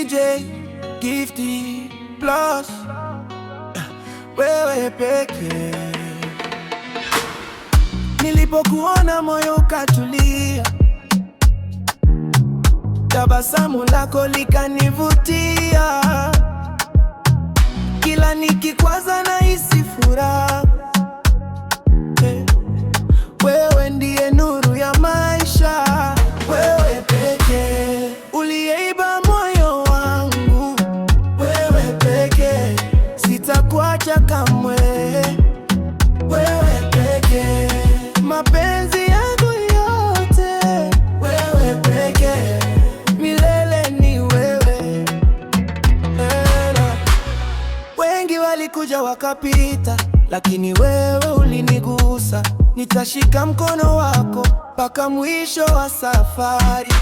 DJ Gifty Plus, wewe pekee. Nilipokuona moyo ukatulia, tabasamu lako likanivutia. Kila nikikwaza nahisi furaha. Wewe ndiye nuru ya maisha, wewe pekee uliyeiba moyo wangu. Wewe pekee sitakuacha kamwe. Wewe pekee mapenzi yangu yote. Wewe pekee milele ni wewe. Wengi walikuja wakapita, lakini wewe ulinigusa. Nitashika mkono wako mpaka mwisho wa safari.